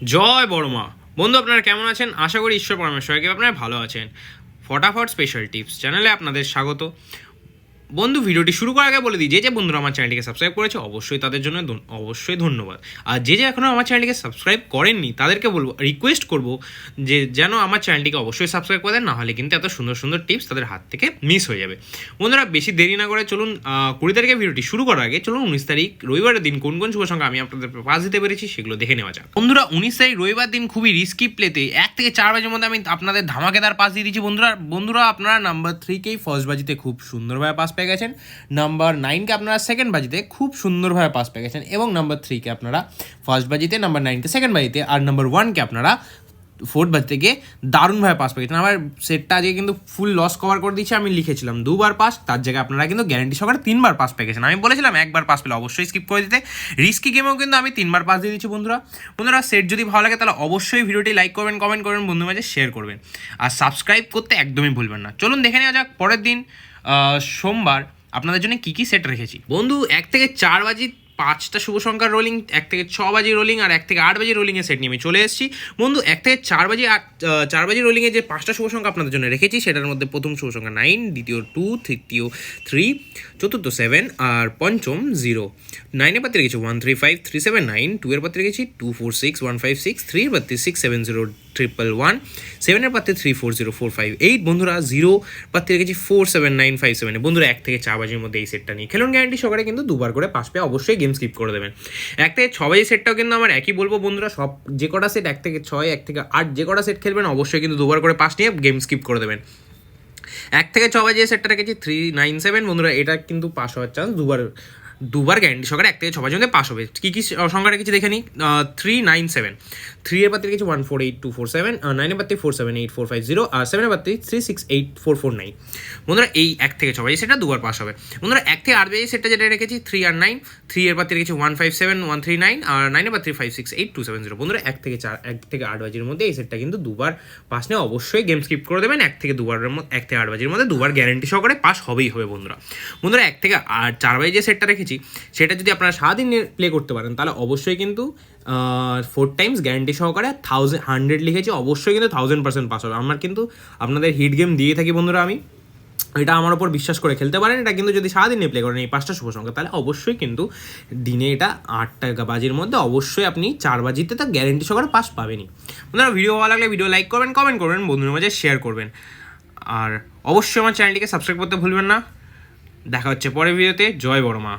জয় বড়মা। বন্ধু আপনারা কেমন আছেন? আশা করি ঈশ্বর পরমেশ্বরকে আপনারা ভালো আছেন। ফটাফট স্পেশাল টিপস চ্যানেলে আপনাদের স্বাগত। বন্ধু, ভিডিওটি শুরু করার আগে বলে দিই, যে বন্ধুরা আমার চ্যানেলটিকে সাবস্ক্রাইব করেছে অবশ্যই তাদের জন্য অবশ্যই ধন্যবাদ। আর যে এখনও আমার চ্যানেলটিকে সাবস্ক্রাইব করেননি তাদেরকে বলবো, রিকোয়েস্ট করবো যে যেন আমার চ্যানেলটিকে অবশ্যই সাবস্ক্রাইব করে দেন, নাহলে কিন্তু এত সুন্দর সুন্দর টিপস তাদের হাত থেকে মিস হয়ে যাবে। বন্ধুরা বেশি দেরি না করে চলুন 20 তারিখে ভিডিওটি শুরু করার আগে চলুন 19 তারিখ রবিবারের দিন কোন কোন শুভ সংখ্যা আমি আপনাদের পাস দিতে পেরেছি সেগুলো দেখে নেওয়া যাক। বন্ধুরা 19 তারিখ রবিবার দিন খুবই রিস্কি প্লেতে 1 থেকে 4 বাজের মধ্যে আমি আপনাদের ধামাকেদার পাস দিয়ে দিচ্ছি। বন্ধুরা আপনারা নাম্বার 3কেই ফার্স্ট বাজিতে খুব সুন্দরভাবে পাস পেয়ে গেছেন, নাম্বার 9কে আপনারা সেকেন্ড বাজিতে খুব সুন্দরভাবে পাস পেয়ে গেছেন, এবং নাম্বার 3কে আপনারা ফার্স্ট বাজিতে, নাম্বার 9কে সেকেন্ড বাজিতে, আর নাম্বার 1কে আপনারা ফোর্থ বাজিতে গিয়ে দারুণভাবে পাস পেয়ে গেছেন। আমার সেটটা আজকে কিন্তু ফুল লস কভার করে দিয়েছি। আমি লিখেছিলাম 2বার পাস, তার জায়গায় আপনারা কিন্তু গ্যারান্টি সহকারে 3বার পাস পেয়ে গেছেন। আমি বলেছিলাম 1বার পাস পেলে অবশ্যই স্কিপ করে দিতে। রিস্কি গেমেও কিন্তু আমি 3বার পাস দিয়ে দিচ্ছি। বন্ধুরা সেট যদি ভালো লাগে তাহলে অবশ্যই ভিডিওটি লাইক করবেন, কমেন্ট করবেন, বন্ধুর মাঝে শেয়ার করবেন, আর সাবস্ক্রাইব করতে একদমই ভুলবেন না। চলুন দেখে নেওয়া যাক পরের দিন সোমবার আপনাদের জন্য কী কী সেট রেখেছি। বন্ধু 1 থেকে 4 বাজি 5টা শুভ সংখ্যার রোলিং, 1 থেকে 6 বাজি রোলিং, আর 1 থেকে 8 বাজি রোলিংয়ের সেট নিয়ে আমি চলে এসেছি। বন্ধু 1 থেকে 4 বাজি রোলিংয়ে যে 5টা শুভ সংখ্যা আপনাদের জন্য রেখেছি সেটার মধ্যে প্রথম শুভ সংখ্যা 9, দ্বিতীয় 2, তৃতীয় 3, চতুর্থ 7, আর পঞ্চম 0। 9-এর পাত্রে রেখেছি 1 3 5 3 7 9, 2-এর পাত্রে রেখেছি 2 4 6 1 5 6, 3-এর পাত্রে 6 7 0 1 1 1, 7-এর পাত্রে 3 4 0 4 5 8। বন্ধুরা 0 পাত্রে রেখেছি 4 7 9 5 7। বন্ধুরা 1 থেকে 4 বাজির মধ্যে এই সেটটা নিয়ে খেলুন, গ্যারান্টি সহকারে কিন্তু 2বার করে পাস পেয়ে অবশ্যই গেম স্কিপ করে দেবেন। 1 থেকে 6 বাজি সেটটাও কিন্তু আমার একই বলবো বন্ধুরা, সব যে কটা সেট 1 থেকে 6, 1 থেকে 8 যে কটা সেট খেলবেন অবশ্যই কিন্তু 2বার করে পাস নিয়ে গেম স্কিপ করে দেবেন। 1 থেকে 6 বাজি সেটটা রেখেছি 3 9 7। বন্ধুরা এটা কিন্তু পাস হওয়ার চান্স দুবার গ্যারান্টি সহকারে 1 থেকে 6 বাজির মধ্যে পাস হবে। কী কী সংখ্যা রেখেছি দেখে নিই। 3 9 7, 3-এর পাত্রে রেখেছি 1 4 8 2 4 7, 9-এর পাত্রে 4 7 8 4 5 0, আর 7-এর পাত্রে 3 6 8 4 4 9। বন্ধুরা এই 1 থেকে 6 বাজি সেটা 2বার পাস হবে। বন্ধুরা 1 থেকে 8 বাজি সেটটা যেটা রেখেছি 3 আর 9, 3-এর পাত্রে রেখেছি 1 5 7 1 3 9, আর 9-এর পাত্রে 5 6 8 2 7 0। বন্ধুরা 1 থেকে 8 বাজির মধ্যে এই সেটটা কিন্তু 2বার পাস নিয়ে অবশ্যই গেম স্কিপ করে দেবেন। 1 থেকে 8 বাজির মধ্যে 2বার গ্যারান্টি সহকারে পাস হবেই হবে। বন্ধুরা 1 থেকে 4 বাজি যে সেটটা রেখেছি সেটা যদি আপনারা সারাদিন প্লে করতে পারেন তাহলে অবশ্যই কিন্তু 4 টাইমস গ্যারান্টি সহকারে 100 লিখেছি, অবশ্যই কিন্তু 1000% পাস হবে। আমার কিন্তু আপনাদের হিট গেম দিয়ে থাকি বন্ধুরা, আমি এটা আমার ওপর বিশ্বাস করে খেলতে পারেন। এটা কিন্তু যদি সারাদিন প্লে করেন এই 5টা শুভ সংখ্যা তাহলে অবশ্যই কিন্তু দিনে এটা 8টা বাজির মধ্যে অবশ্যই আপনি 4 বাজিতে তা গ্যারান্টি সহকারে পাস পাবেনই। বন্ধুরা ভিডিও ভালো লাগলে ভিডিও লাইক করবেন, কমেন্ট করবেন, বন্ধুদের মাঝে শেয়ার করবেন, আর অবশ্যই আমার চ্যানেলটিকে সাবস্ক্রাইব করতে ভুলবেন না। দেখা হচ্ছে পরের ভিডিওতে। জয় বড়মা।